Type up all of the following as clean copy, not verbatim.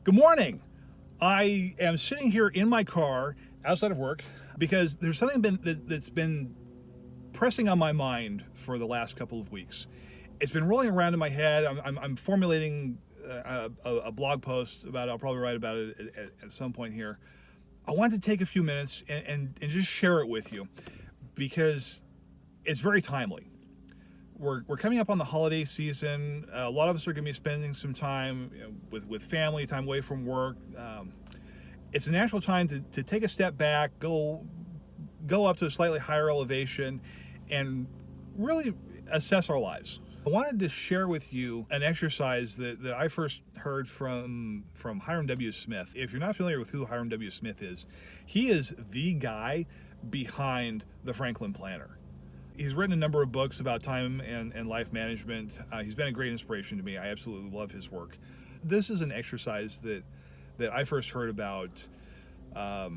Good morning. I am sitting here in my car outside of work because there's something that's been pressing on my mind for the last couple of weeks. It's been rolling around in my head. I'm formulating a blog post about it. I'll probably write about it at some point here. I want to take a few minutes and just share it with you because it's very timely. We're coming up on the holiday season. A lot of us are going to be spending some time with family, time away from work. It's a natural time to take a step back, go up to a slightly higher elevation, and really assess our lives. I wanted to share with you an exercise that I first heard from Hiram W. Smith. If you're not familiar with who Hiram W. Smith is, he is the guy behind the Franklin Planner. He's written a number of books about time and life management. He's been a great inspiration to me. I absolutely love his work. This is an exercise that I first heard about, I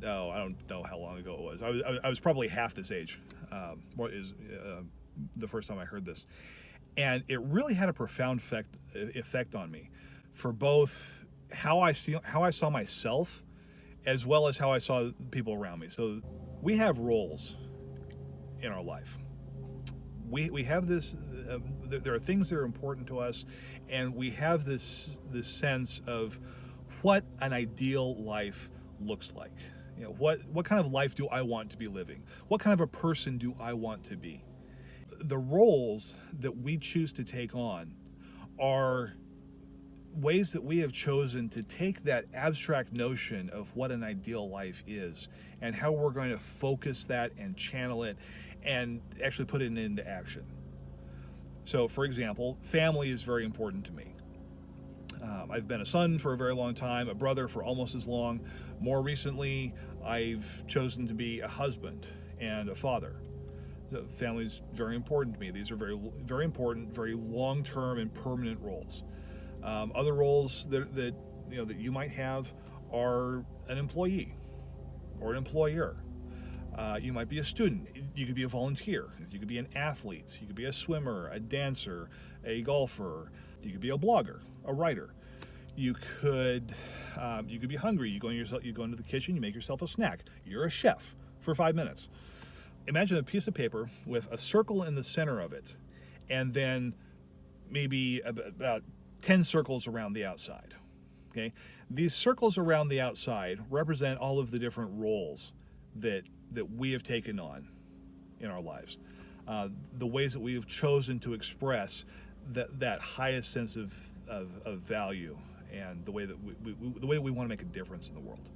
don't know how long ago it was. I was probably half this age, the first time I heard this. And it really had a profound effect on me for both how I saw myself as well as how I saw people around me. So we have roles in our life. We have this, there are things that are important to us, and we have this sense of what an ideal life looks like. What kind of life do I want to be living? What kind of a person do I want to be? The roles that we choose to take on are ways that we have chosen to take that abstract notion of what an ideal life is and how we're going to focus that and channel it and actually put it into action. So, for example, family is very important to me. I've been a son for a very long time, a brother for almost as long. More recently, I've chosen to be a husband and a father. So family is very important to me. These are very, very important, very long-term and permanent roles. Other roles that you might have are an employee or an employer. You might be a student. You could be a volunteer. You could be an athlete. You could be a swimmer, a dancer, a golfer. You could be a blogger, a writer. You could be hungry. You go into the kitchen. You make yourself a snack. You're a chef for 5 minutes. Imagine a piece of paper with a circle in the center of it, and then maybe about 10 circles around the outside. Okay, these circles around the outside represent all of the different roles that we have taken on in our lives, the ways that we have chosen to express that highest sense of value and the way that we want to make a difference in the world.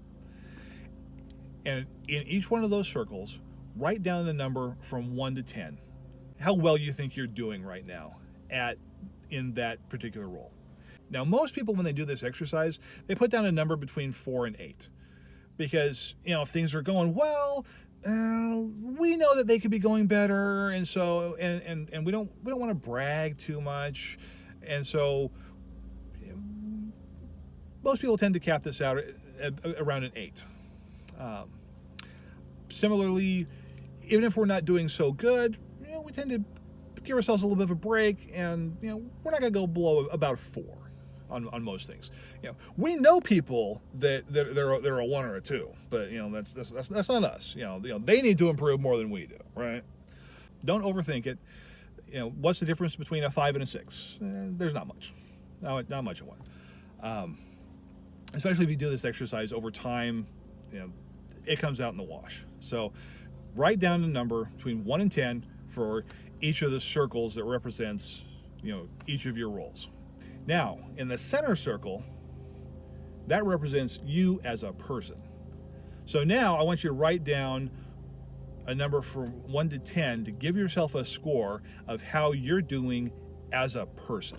And in each one of those circles, write down a number from 1 to 10. How well you think you're doing right now in that particular role. Now, most people, when they do this exercise, they put down a number between 4 and 8. Because, if things are going well, we know that they could be going better, and so and we don't want to brag too much, and so most people tend to cap this out at around an 8. Similarly, even if we're not doing so good, we tend to give ourselves a little bit of a break, and we're not going to go below about 4 on most things. We know people that they're a 1 or a 2, but that's not us. They need to improve more than we do, right? Don't overthink it. What's the difference between a 5 and a 6? There's not much. Not much of one. Especially if you do this exercise over time, it comes out in the wash. So write down a number between 1 and 10 for each of the circles that represents, each of your roles. Now, in the center circle, that represents you as a person. So now I want you to write down a number from 1 to 10 to give yourself a score of how you're doing as a person.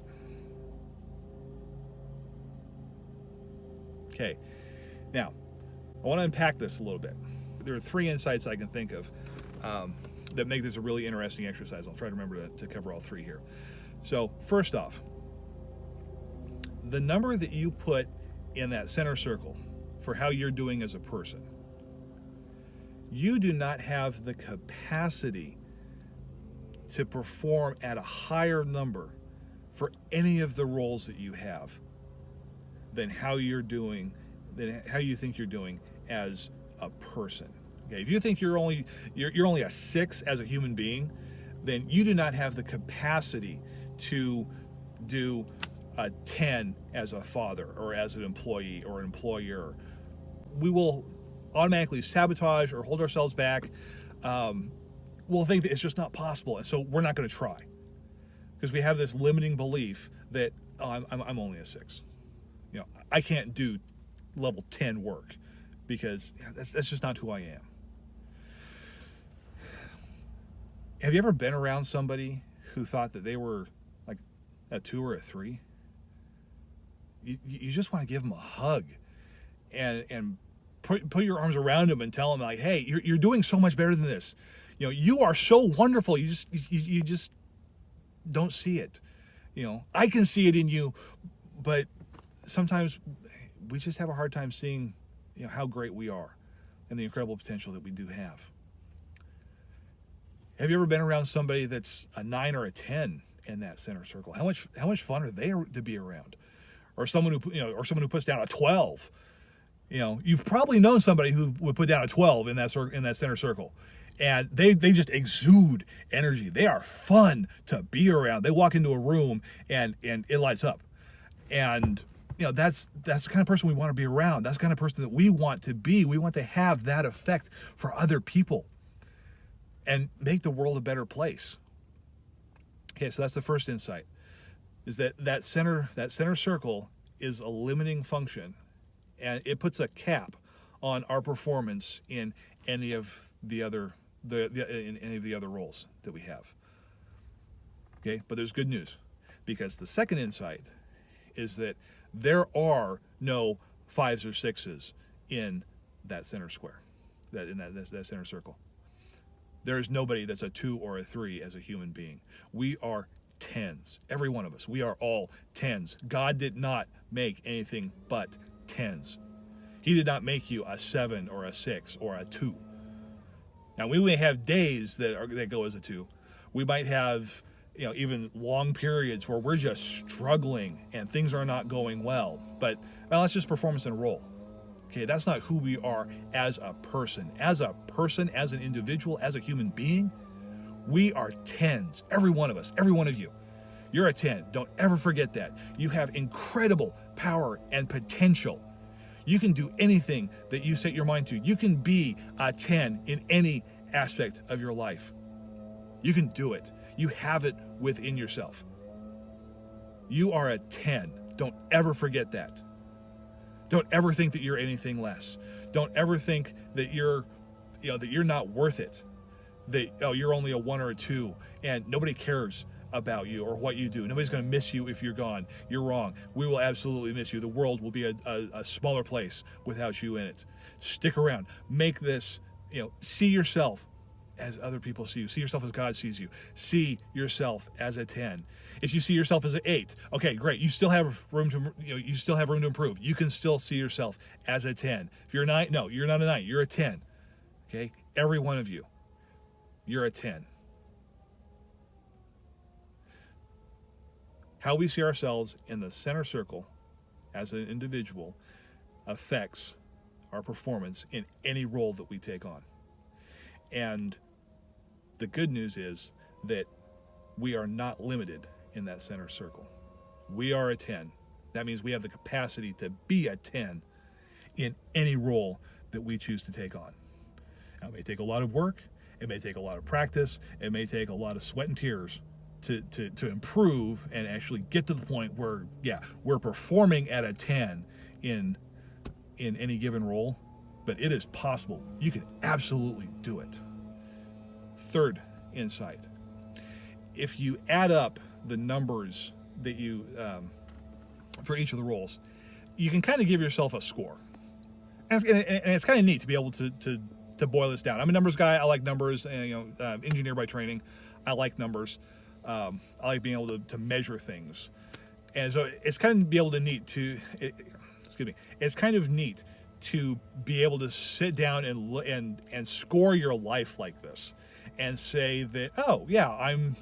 Okay, now I want to unpack this a little bit. There are 3 insights I can think of that make this a really interesting exercise. I'll try to remember to cover all 3 here. So first off, the number that you put in that center circle for how you're doing as a person, you do not have the capacity to perform at a higher number for any of the roles that you have. than how you're doing, than how you think you're doing as a person. Okay, if you think you're only a 6 as a human being, then you do not have the capacity to do a 10 as a father or as an employee or an employer. We will automatically sabotage or hold ourselves back. We'll think that it's just not possible, and so we're not going to try because we have this limiting belief that I'm only a 6. I can't do level 10 work because that's just not who I am. Have you ever been around somebody who thought that they were like a 2 or a 3? You just want to give them a hug and put your arms around them and tell them, like, hey, you're doing so much better than this. You are so wonderful. You just don't see it. I can see it in you, but sometimes we just have a hard time seeing, how great we are and the incredible potential that we do have. Have you ever been around somebody that's a 9 or a 10 in that center circle? How much fun are they to be around? Or someone who puts down a 12. You've probably known somebody who would put down a 12 in that center circle, and they just exude energy. They are fun to be around. They walk into a room and it lights up, and that's the kind of person we want to be around. That's the kind of person that we want to be. We want to have that effect for other people and make the world a better place. Okay, so that's the first insight, is that center circle is a limiting function, and it puts a cap on our performance in any of the other roles that we have. Okay, but there's good news, because the second insight is that there are no 5s or 6s in that center square, that center circle. There is nobody that's a 2 or a 3 as a human being. We are 10s. Every one of us. We are all 10s. God did not make anything but 10s. He did not make you a 7 or a 6 or a 2. Now, we may have days that go as a 2. We might have even long periods where we're just struggling and things are not going well. But that's just performance and role. Okay, that's not who we are as a person. As an individual, as a human being, we are 10s. Every one of us, every one of you. You're a 10. Don't ever forget that. You have incredible power and potential. You can do anything that you set your mind to. You can be a 10 in any aspect of your life. You can do it. You have it within yourself. You are a 10. Don't ever forget that. Don't ever think that you're anything less. Don't ever think that you're not worth it. That you're only a 1 or a 2 and nobody cares about you or what you do. Nobody's going to miss you if you're gone. You're wrong. We will absolutely miss you. The world will be a smaller place without you in it. Stick around. Make this, see yourself as other people see you. See yourself as God sees you. See yourself as a 10. If you see yourself as an 8, okay, great. You still have room to improve. You can still see yourself as a 10. If you're a 9, no, you're not a 9. You're a 10. Okay? Every one of you. You're a 10. How we see ourselves in the center circle as an individual affects our performance in any role that we take on. And the good news is that we are not limited in that center circle. We are a 10. That means we have the capacity to be a 10 in any role that we choose to take on. Now, it may take a lot of work. It may take a lot of practice. It may take a lot of sweat and tears to improve and actually get to the point where, we're performing at a 10 in any given role, but it is possible. You can absolutely do it. Third insight. If you add up the numbers that you, for each of the roles, you can kind of give yourself a score. And it's kind of neat to be able to boil this down. I'm a numbers guy. I like numbers. Engineer by training. I like numbers. I like being able to measure things. And so it's kind of it's kind of neat to be able to sit down and score your life like this and say that, oh yeah, I'm,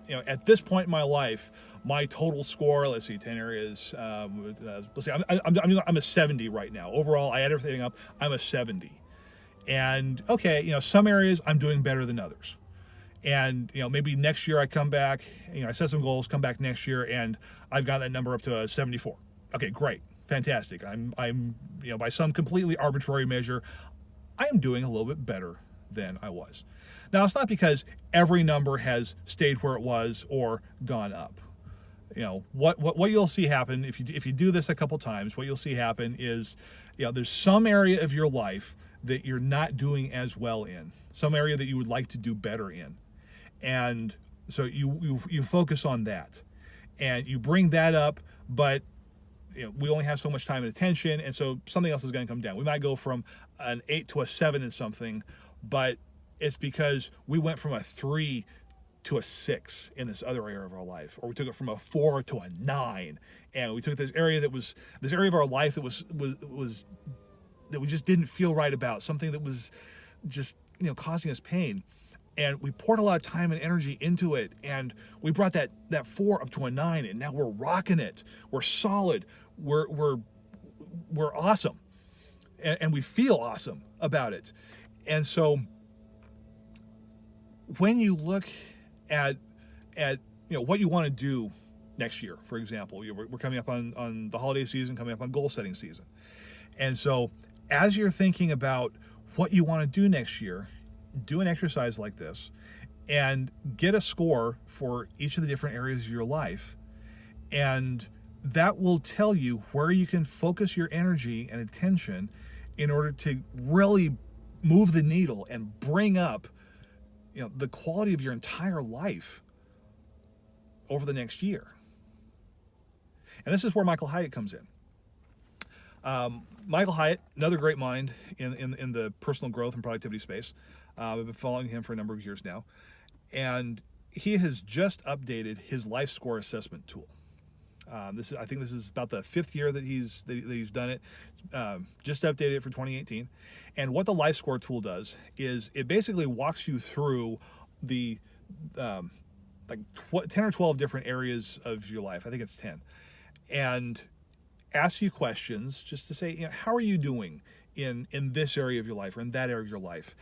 at this point in my life, my total score, let's see, 10 areas, let's see, I'm a 70 right now. Overall, I add everything up, I'm a 70. And okay, some areas I'm doing better than others. And, maybe next year I come back, I set some goals, come back next year, and I've got that number up to a 74. Okay, great. Fantastic. I'm by some completely arbitrary measure, I am doing a little bit better than I was. Now, it's not because every number has stayed where it was or gone up. What you'll see happen if you do this a couple times, what you'll see happen is, there's some area of your life that you're not doing as well in, some area that you would like to do better in. And so you focus on that and you bring that up, but we only have so much time and attention, and so something else is going to come down. We might go from an 8 to a 7 in something, but it's because we went from a 3 to a 6 in this other area of our life, or we took it from a 4 to a 9, and we took this area of our life that was that we just didn't feel right about, something that was just causing us pain, and we poured a lot of time and energy into it, and we brought that 4 up to a 9, and now we're rocking it. We're solid. We're awesome, and we feel awesome about it. And so when you look at what you want to do next year, for example, we're coming up on the holiday season, coming up on goal setting season, and so as you're thinking about what you want to do next year, do an exercise like this and get a score for each of the different areas of your life, and that will tell you where you can focus your energy and attention in order to really move the needle and bring up the quality of your entire life over the next year. And this is where Michael Hyatt comes in. Michael Hyatt, another great mind in the personal growth and productivity space. I've been following him for a number of years now, and he has just updated his life score assessment tool. I think this is about the 5th year that he's done it. Just updated it for 2018. And what the life score tool does is it basically walks you through the 10 or 12 different areas of your life. I think it's 10. And asks you questions just to say, how are you doing in this area of your life or in that area of your life?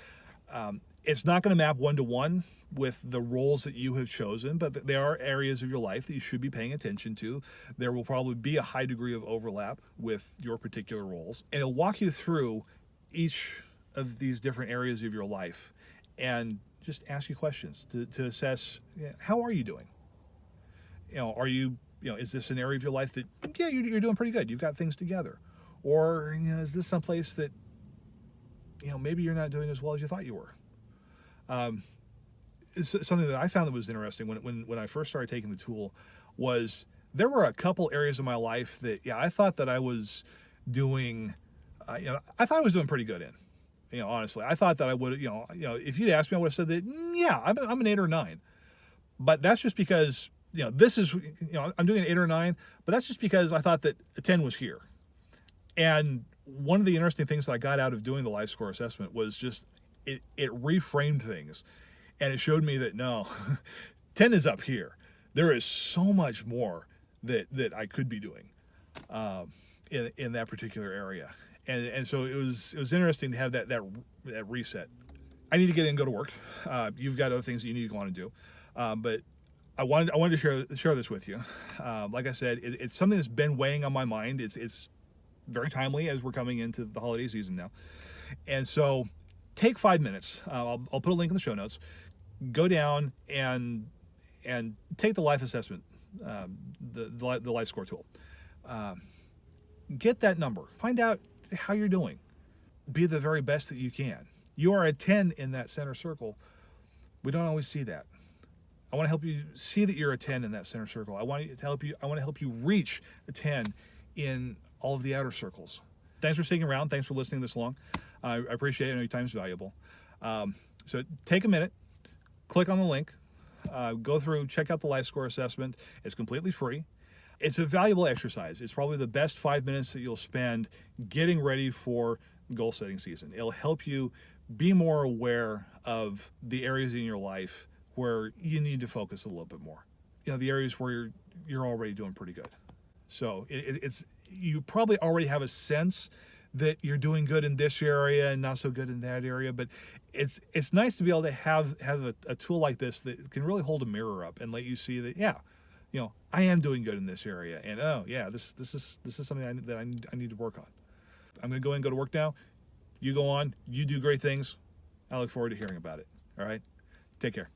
It's not going to map one-to-one with the roles that you have chosen, but there are areas of your life that you should be paying attention to. There will probably be a high degree of overlap with your particular roles, and it'll walk you through each of these different areas of your life and just ask you questions to assess, how are you doing? Are you, is this an area of your life that, you're doing pretty good, you've got things together? Or, is this someplace that, maybe you're not doing as well as you thought you were? It's something that I found that was interesting when I first started taking the tool was there were a couple areas of my life that, I thought that I was doing, I thought I was doing pretty good in, honestly. I thought that I would, if you'd asked me, I would have said that, I'm an 8 or 9. But that's just because, this is, I'm doing an 8 or 9, but that's just because I thought that a 10 was here. And one of the interesting things that I got out of doing the life score assessment was just, it reframed things. And it showed me that no, 10 is up here. There is so much more that I could be doing in that particular area. And so it was interesting to have that reset. I need to get in and go to work. You've got other things that you need to go on and do. But I wanted to share this with you. Like I said, it's something that's been weighing on my mind. It's very timely as we're coming into the holiday season now. And so take 5 minutes. I'll put a link in the show notes. Go down and take the life assessment, the life score tool. Get that number. Find out how you're doing. Be the very best that you can. You are a 10 in that center circle. We don't always see that. I want to help you see that you're a 10 in that center circle. I want to help you reach a 10 in all of the outer circles. Thanks for sticking around. Thanks for listening this long. I appreciate it. I know your time is valuable. So take a minute. Click on the link, go through, check out the life score assessment. It's completely free. It's a valuable exercise. It's probably the best 5 minutes that you'll spend getting ready for goal setting season. It'll help you be more aware of the areas in your life where you need to focus a little bit more. The areas where you're already doing pretty good. So it's you probably already have a sense that you're doing good in this area and not so good in that area, but it's nice to be able to have a tool like this that can really hold a mirror up and let you see that, yeah, I am doing good in this area, and oh yeah, this is something that I need to work on. I'm gonna go in and go to work now. You go on, you do great things. I look forward to hearing about it. All right, take care.